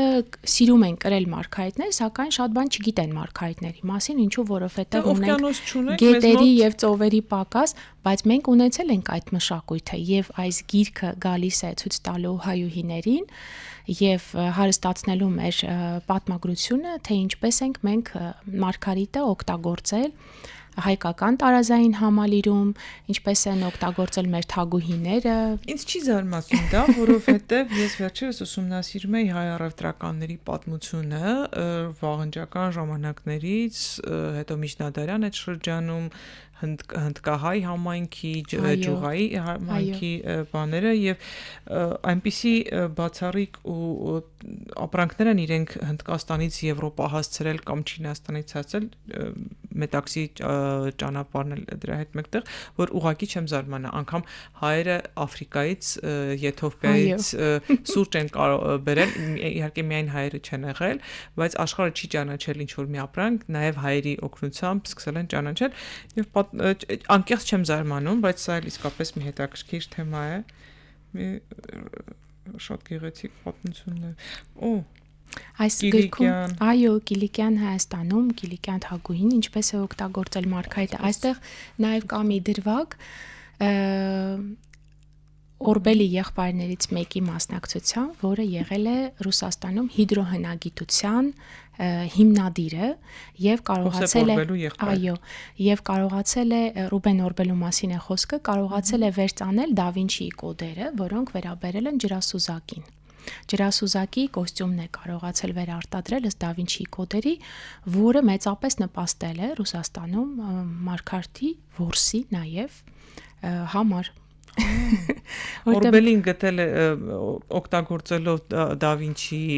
սիրում են կրել մարգարիտներ, սակայն շատ բան չգիտեն մարգարիտների մասին, ինչու որովհետև ունենք գետերի եւ ծովերի պակաս, բայց մենք ունեցել ենք այդ մշակույթը եւ այս գիրքը գալիս է ցույց տալու հայուհիներին եւ հարստացնելու մեր պատմագրությունը, թե ինչպես ենք մենք մարգարիտը օգտագործել հայկական տարազային համալիրում, ինչպես են օգտագործել մեր թագուհիները։ Ինձ չի զարմացնում դա, որովհետև ես վերջերս ուսումնասիրում էի հայ առևտրականների պատմությունը վաղնջական ժամանակներից, հետո միջնադարյան այդ շրջանում հնդկահայ համայնքի, ջուղայի համայնքի բաները եւ այնպիսի բացառիկ ու ապրանքներ են իրենք Հնդկաստանից Եվրոպա հասցրել կամ Չինաստանից հասցրել մետաքսի ճանապարհն էլ դրա հետ մեկտեղ, որ ուղակի չեմ զարմանա, անգամ հայերը Աֆրիկայից, Եթովպիայից սուրճ են բերել, իհարկե միայն հայերը չեն եղել, բայց աշխարհը չի ճանաչել ինչ որ մի ապրանք, նաեւ հայերի օգնությամբ սկսել են ճանաչել եւ անկեղծ չեմ զարմանում, բայց սա էլ իսկապես մի հետաքրքիր թեմա է։ Մի շատ գեղեցիկ պատմություն է։ Այս գրքում այո, Կիլիկյան Հայաստանում, Կիլիկյան թագուհին ինչպես է օգտագործել Մարգարիտը, այստեղ նաև կա մի դրվագ Օրբելի եղբայրներից մեկի մասնակցությամբ, որը եղել է Ռուսաստանում հիդրոհնագիտության հիմնադիրը եւ կարողացել է եւ կարողացել է Ռուբեն Օրբելու մասին է խոսքը, կարողացել է վերցանել Դա Վինչիի կոդերը, որոնք վերաբերել են ջրասուզակին։ Ջրասուզակի կոստյումն է կարողացել վերարտադրել ըստ Դա Վինչիի կոդերի, որը մեծապես նպաստել է Ռուսաստանում Մարգարիտի որսի նաեւ համար։ Օրբելին գտել է օգտագործելով Դա Վինչիի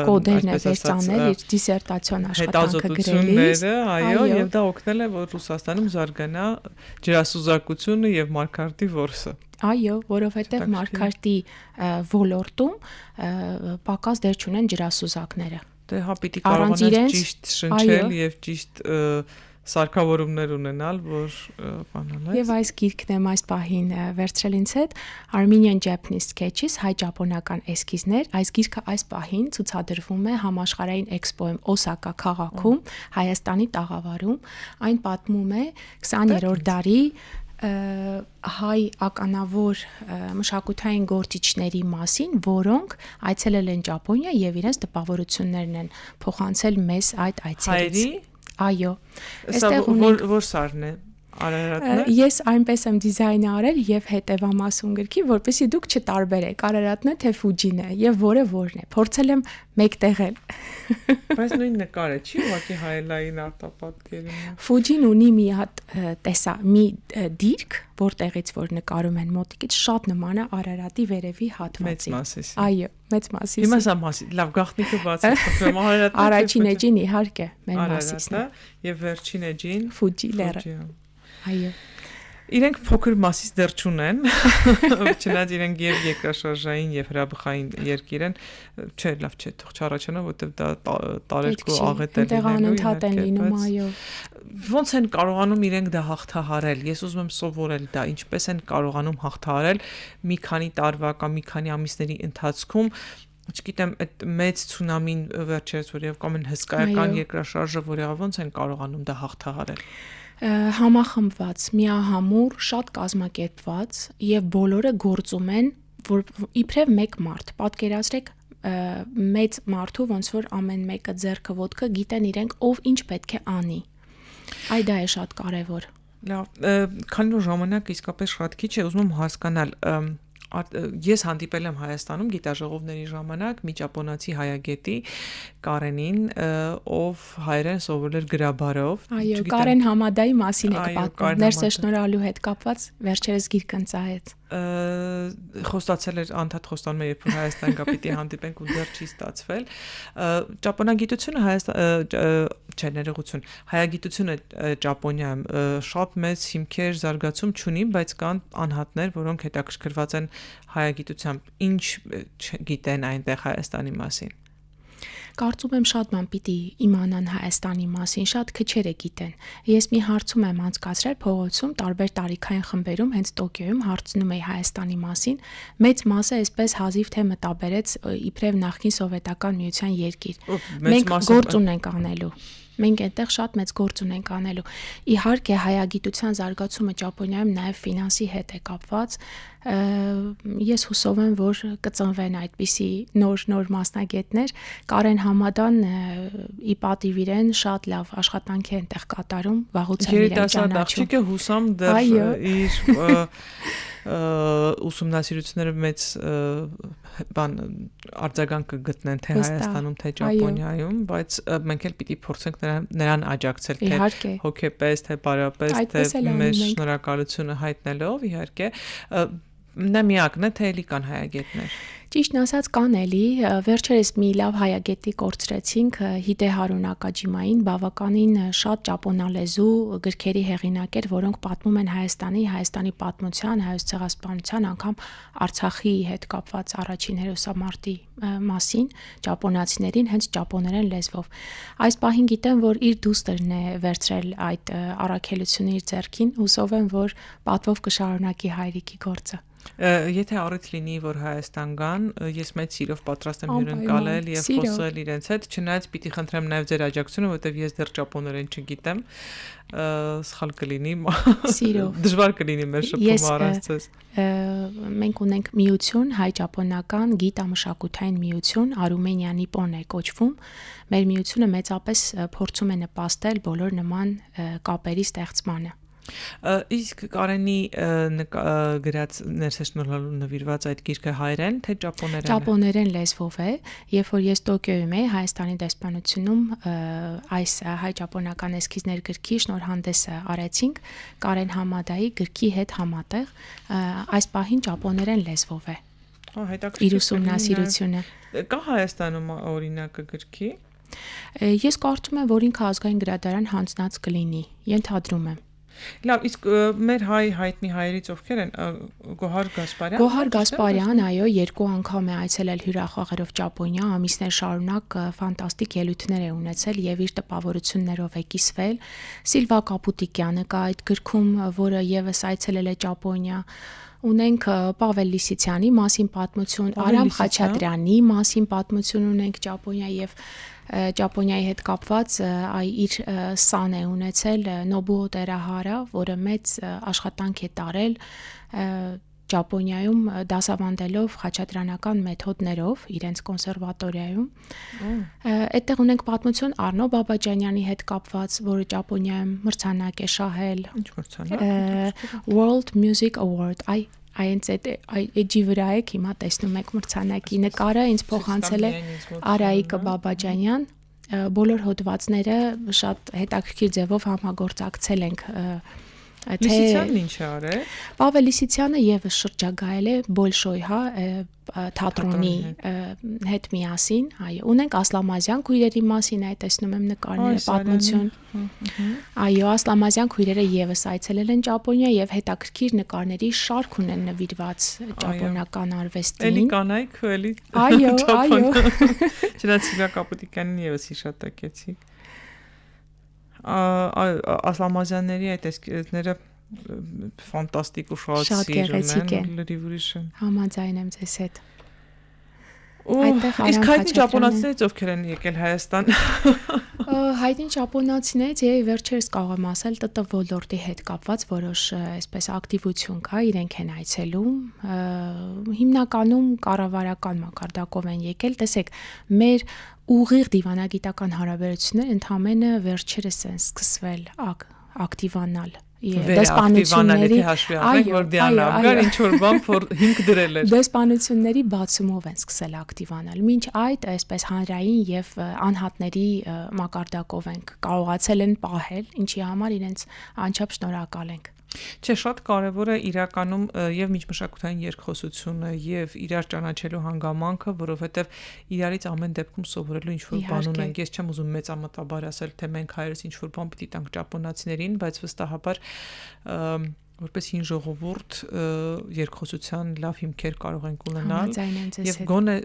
կոդերն է վերցանել իր դիսերտացիոն աշխատանքը գրելիս, այո, եւ դա օգնել է որ Ռուսաստանում զարգանա ջրասուզակությունը եւ Մարգարիտի որսը։ Այո, որովհետեւ Մարգարիտի ոլորտում պակաս դեր չունեն ջրասուզակները։ Դե հա պիտի կարողանաս ճիշտ շնչել եւ ճիշտ սարքավորումներ ունենալ, որ բանալես։ Եվ այս գիրքն եմ այս պահին վերցրել ինձ հետ Armenian Japanese Sketches, հայ-ճապոնական էսքիզներ։ Այս գիրքը այս պահին ցուցադրվում է համաշխարհային էքսպոյում Օսակա քաղաքում, Հայաստանի տաղավարում։ Այն պատմում է 20-րդ դարի հայ ականավոր մշակութային գործիչների մասին, որոնք այցելել են Ճապոնիա եւ իրենց տպավորություններն են փոխանցել մեզ այդ այցերից։ Հայերի Այո։ Այստեղ որ սարն է Արարատն է։ Ես այնպես եմ դիզայնը արել եւ հետեւամասում գրքի, որպեսզի դուք չտարբերեք Արարատն է թե Ֆուջին է եւ որն է։ Փորձել եմ մեկտեղել։ Բայց նույն նկարը չի, ուղղակի հայելային արտապատկերում։ Ֆուջին ունի մի հատ մի դիրք, որտեղից որ նկարում են մոտիկից շատ նման է Արարատի վերևի հատվածին։ Մեծ մասից։ Այո, մեծ մասից։ Հիմա սա մասի, լավ գաղտնիքը բացի Արարատն։ Առաջին էջին իհարկե մեր մասիսն է։ Եւ վերջին էջին Ֆուջի լեռը։ Այո։ Իրենք փոքր մասից դեռ չունեն, չնայած իրենք եւ երկրաշարժային եւ հրաբխային երկիր են, չէ, լավ չէ, թող չառաջանա, որովհետեւ դա տարերկու աղետ է լինելու, այո։ Ոնց են կարողանում իրենք դա հաղթահարել։ Ես ուզում եմ սովորել դա, ինչպես են կարողանում հաղթահարել մի քանի տարվա կամ մի քանի ամիսների ընթացքում չգիտեմ, այդ մեծ ցունամին վերջերս որ եւ կամ հսկայական երկրաշարժը, որ եղավ, ոնց են կարողանում դա հաղթահարել։ Համախմբված, միահամուռ, շատ կազմակերպված եւ բոլորը գործում են, որ իբրև մեկ մարդ։ Պատկերացրեք մեծ մարդու ոնց որ ամեն մեկը ձեռքը ոտքը գիտեն իրենք ով ինչ պետք է անի։ Այ դա է շատ կարեւոր։ Լավ, քանի որ ժամանակ իսկապես շատ քիչ է, ուզում եմ հասկանալ Ես հանդիպել եմ Հայաստանում գիտաժողովների ժամանակ մի ճապոնացի հայագետի Կարենին, ով հայերեն սովորել էր գրաբարով։ Այո, Կարեն Համադայի մասին է պատմում, Ներսե Շնորհալու հետ կապված վերջերս գիրք ընծայեց։ Խոստացել էր անդադ խոստանում է երբ որ Հայաստան գա պիտի հանդիպենք ու դեռ չի ստացվել ճապոնագիտությունը չէ ներողություն հայագիտությունը Ճապոնիայում շատ մեծ հիմքեր զարգացում չունի բայց կան անհատներ որոնք հետաքրքրված են հայագիտությամբ ինչ գիտեն այնտեղ Հայաստանի մասին Կարծում եմ շատ բան պիտի իմանան Հայաստանի մասին, շատ քչերը գիտեն։ Ես մի հարցում եմ անցկացրել փողոցում, տարբեր տարիքային խմբերում, հենց Տոկիոյում հարցնում էի Հայաստանի մասին։ Մեծ մասը այսպես հազիվ թե մտաբերեց իբրև նախկին սովետական միության երկիր։ Մենք գործ ունենք անելու։ Մենք այնտեղ շատ մեծ գործ ունենք անելու։ Իհարկե հայագիտության զարգացումը Ճապոնիայում նաև ֆինանսի հետ է կապված։ Ես հուսով եմ, որ կծնվեն այդպիսի նոր մասնագետներ։ Կարեն Համադան ի պատիվ իրեն շատ լավ աշխատանք է այնտեղ կատարում, վաղուց եմ իրեն ճանաչում։ Աղջիկը հուսամ դեռ իր ուսումնասիրությունները մեծ բան արձագանք կգտնեն թե Հայաստանում թե Ճապոնիայում, բայց մենք էլ պիտի փորձենք նրան աջակցել թե հոգեպես, թե բարոյապես, թե մեր շնորհակալությունը հայտնելով, իհարկե նա միակն է թե էլի կան հայագետներ։ Ճիշտն ասած կան էլի, վերջերս մի լավ հայագետի կորցրեցինք Հիդե Հարուն Ակաջիմային, բավականին շատ ճապոնալեզու գրքերի հեղինակ էր, որոնք պատմում են Հայաստանի պատմության, հայոց ցեղասպանության, անգամ Արցախի հետ կապված առաջին հերոսամարտի մասին, ճապոնացիներին հենց ճապոներեն լեզվով։ Այս պահին գիտեմ, որ իր դուստրն է վերցրել այդ առաքելությունը իր ձեռքին, հուսով եմ, որ պատվով կշարունակի հայրիկի գործը։ Եթե առիթ լինի, որ Հայաստան գան, կան, ես մեծ սիրով պատրաստ եմ հյուրընկալել եւ խոսել իրենց հետ, չնայած պիտի խնդրեմ նաեւ ձեր աջակցությունը, որովհետեւ ես դեռ ճապոներեն չգիտեմ, սխալ կլինի, դժվար կլինի մեր շփումը առանց ձեզ։ Մենք ունենք միություն, հայ-ճապոնական գիտամշակութային միություն, Արումենիա Նիպոն է կոչվում։ Մեր միությունը մեծապես փորձում է նպաստել բոլոր նման կապերի ստեղծմանը։ Իսկ Կարենի գրած ներսեշնորհալու նվիրված այդ գիրքը հայերեն թե ճապոներեն է։ Ճապոներեն լեզվով է, երբ որ ես Տոկիոյում էի Հայաստանի դեսպանությունում այս հայ-ճապոնական էսքիզներ գրքի շնորհանդեսը արեցինք Կարեն Համադայի գրքի հետ համատեղ, այս պահին ճապոներեն լեզվով է։ Իր ուսումնասիրությունը։ Կա Հայաստանում օրինակը գրքի։ Ես կարծում եմ, որ ինքը ազգային գրադարան հանձնած կլինի, ենթադրում եմ։ Լավ, իսկ մեր հայտնի հայերից ովքեր են Գոհար Գասպարյան։ Գոհար Գասպարյան, այո, 2 անգամ է այցելել հյուրախաղերով Ճապոնիա, ամիսներ շարունակ ֆանտաստիկ ելույթներ է ունեցել եւ իր տպավորություններով է կիսվել։ Սիլվա Կապուտիկյանը կա այդ գրքում, որը եւս այցելել է Ճապոնիա։ Ունենք Պավել Լիսիցյանի մասին պատմություն, Արամ Խաչատրյանի մասին պատմություն ունենք Ճապոնիա եւ Ճապոնիայի հետ կապված իր սան է ունեցել Նոբուո Տերահարա, որը մեծ աշխատանք է տարել Ճապոնիայում դասավանդելով խաչատրյանական մեթոդներով իրենց կոնսերվատորիայում։ Այդտեղ ունենք պատմություն Արնո Բաբաջանյանի հետ կապված, որը Ճապոնիայում մրցանակ է շահել։ Ինչ մրցանակ։ World Music Award, Էջի վրա եք հիմա տեսնում եք մրցանակի նկարը ինձ փոխանցել է Արայիկը Բաբաջանյան, բոլոր հոդվածները շատ հետաքրքիր ձևով համագործակցել ենք Լիսիցյանն ինչ է արել։ Պավել Լիսիցյանը եւս շրջագայել է Բոլշոյ, թատրոնի հետ միասին, այո, ունենք Ասլամազյան քույրերի մասին, այդ տեսնում եմ նկարները, պատմություն։ Այո, Ասլամազյան քույրերը եւս այցելել են Ճապոնիա եւ հետաքրքիր նկարների շարք ունեն նվիրված ճապոնական արվեստին։ Էլի կանայք, էլի։ Այո, այո։ Չնայած Սիլվա Կապուտիկյանին եւս հիշատակեցիք։ Ասլամազյանների այդ էսքիզները ֆանտաստիկ ու շատ գեղեցիկ են, լրիվ ուրիշ են։ Համաձայն եմ ձեզ հետ։ Իսկ հայտնի ճապոնացիներից ովքեր են եկել Հայաստան։ Հայտնի ճապոնացիներից եւ վերջերս կարող եմ ասել ՏՏ ոլորտի հետ կապված որոշ այսպես ակտիվություն կա, իրենք են այցելում, հիմնականում կառավարական մակարդակով են եկել, տեսեք, մեր ուղիղ դիվանագիտական հարաբերությունները ընդհանրապես վերջերս են սկսվել ակտիվանալ։ Դեսպանությունների հաշվի առնենք, որ Դիանա Աբգար ինչ որ բան հիմք դրել էր։ Դեսպանությունների բացումով են սկսել ակտիվանալ։ Մինչ այդ այսպես հանրային եւ անհատների մակարդակով ենք կարողացել են պահել, ինչի համար իրենց անչափ շնորհակալ ենք։ Չէ, շատ կարևոր է իրականում եւ միջմշակութային երկխոսությունը եւ իրար ճանաչելու հանգամանքը, որովհետեւ իրարից ամեն դեպքում սովորելու ինչ որ բան ունենք։ Ես չեմ ուզում մեծամտաբար ասել, թե մենք հայերս ինչ որ բան պիտի տանք ճապոնացիներին, բայց վստահաբար որպես հին ժողովուրդ երկխոսության լավ հիմքեր կարող ենք ունենալ եւ գոնե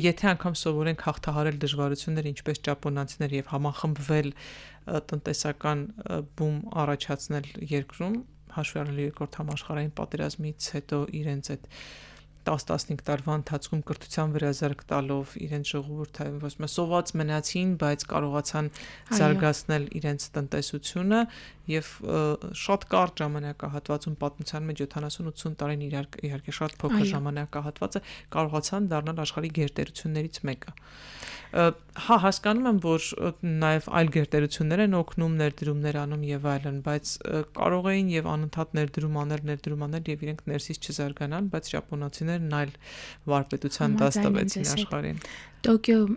եթե անգամ սովորենք հաղթահարել դժվարությունները ինչպես ճապոնացիներ եւ համախմբվել տնտեսական բում առաջացնել երկրում հաշվի առնելով երկրորդ համաշխարհային պատերազմից հետո իրենց այդ 10-15 տարվա ընթացքում կրթության վրա զարգ տալով իրենց ժողովուրդը ոսմե սոված մնացին, բայց կարողացան զարգացնել իրենց տնտեսությունը եւ շատ կարճ ժամանակահատվածում պատմության մեջ 70-80 տարին իհարկե շատ փոքր ժամանակահատված է կարողացան դառնալ աշխարհի գերտերություններից մեկը։ Հա, հասկանում եմ, որ նաև այլ գերտերություններ են օգնում, ներդրումներ անում եւ այլն, բայց կարող էին եւ անընդհատ ներդրում անել եւ իրենք ներսից չզարգանան, բայց ճապոնացիներն այլ վարպետության դաս տվեցին աշխարհին։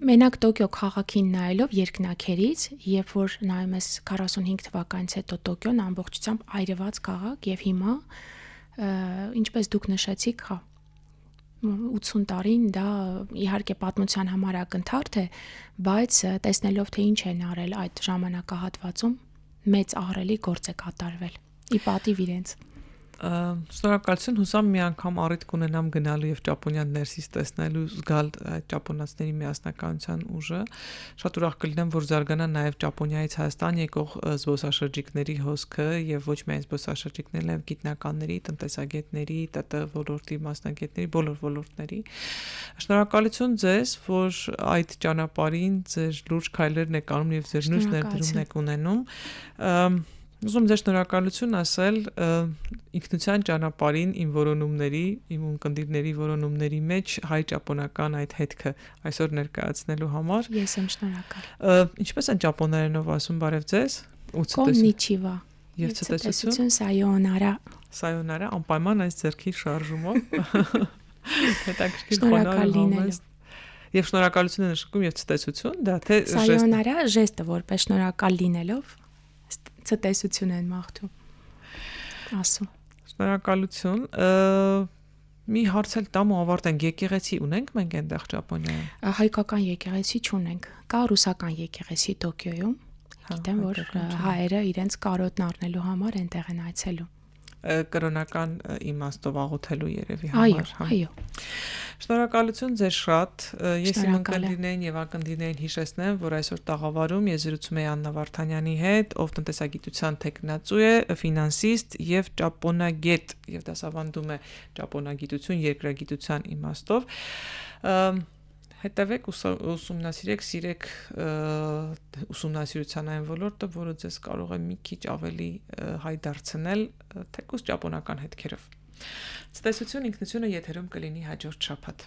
Մենակ Տոկիո քաղաքին նայելով երկնաքերից, երբ որ նայում ես 45 թվականից հետո Տոկիոն ամբողջությամբ այրված քաղաք եւ հիմա ինչպես դուք նշեցիք, հա 80 տարին դա իհարկե պատմության համար ակնթարթ է, բայց տեսնելով թե ինչ են արել այդ ժամանակահատվածում, մեծ ահռելի գործ է կատարվել։ Ի պատիվ իրենց։ Շնորհակալություն, հուսամ մի անգամ առիթ կունենամ գնալու եւ ճապոնիան ներսից տեսնելու, զգալ այդ ճապոնացիների միասնականության ուժը։ Շատ ուրախ կլինեմ, որ զարգանա նաեւ Ճապոնիայից Հայաստան եկող զբոսաշրջիկների հոսքը եւ ոչ միայն զբոսաշրջիկներն, այլ գիտնականների, տնտեսագետների, ՏՏ ոլորտի մասնագետների, բոլոր ոլորտների։ Շնորհակալություն ձեզ, որ այդ ճանապարհին ձեր լուրջ քայլերն եք անում եւ ձեր նույն ներդրումն եք ունենում։ Ուզում ձեր շնորհակալություն ասել ինքնության ճանապարհին իմ որոնումների, իմ ունկնդիրների որոնումների մեջ հայ-ճապոնական այդ հետքը այսօր ներկայացնելու համար։ Ես եմ շնորհակալ։ Ինչպես են ճապոներենով ասում բարև ձեզ։ Կոննիչիվա։ Եվ ցտեսություն սայոնարա։ Սայոնարա անպայման այս ձեռքի շարժումով։ Հետաքրքիր Շնորհակալ լինելու։ Եվ շնորհակալություն եմ նշում եւ ցտեսություն, դա թե Սայոնարա ժեստը որպես շնորհակալ լինելով ցտեսություն են մաղթում ասում։ Շնորհակալություն։ Մի հարց էլ տամ ու ավարտենք, եկեղեցի ունենք մենք այնտեղ Ճապոնիայում։ Հայկական եկեղեցի չունենք, կա ռուսական եկեղեցի Տոկիոյում։ Գիտեմ, որ հայերը իրենց կարոտն առնելու համար այնտեղ են այցելում։ Կրոնական իմաստով աղոթելու երևի համար։ Այո։ Շնորհակալություն ձեզ շատ։ Ես իմ ընկերներին եւ ակնկալներին հիշեցնեմ, որ այսօր տաղավարում ես զրուցում եի Աննա Վարդանյանի հետ, ով տնտեսագիտության թեկնածու է, ֆինանսիստ եւ ճապոնագետ եւ դասավանդում է ճապոնագիտություն երկրագիտության իմաստով։ Հետևեք ուսումնասիրեք, սիրեք ուսումնասիրության այն ոլորտը, որը ձեզ կարող է մի քիչ ավելի հայ դարձնել, թեկուզ ճապոնական հետքերով։ Ցտեսություն ինքնությունը եթերում կլինի հաջորդ շաբաթ։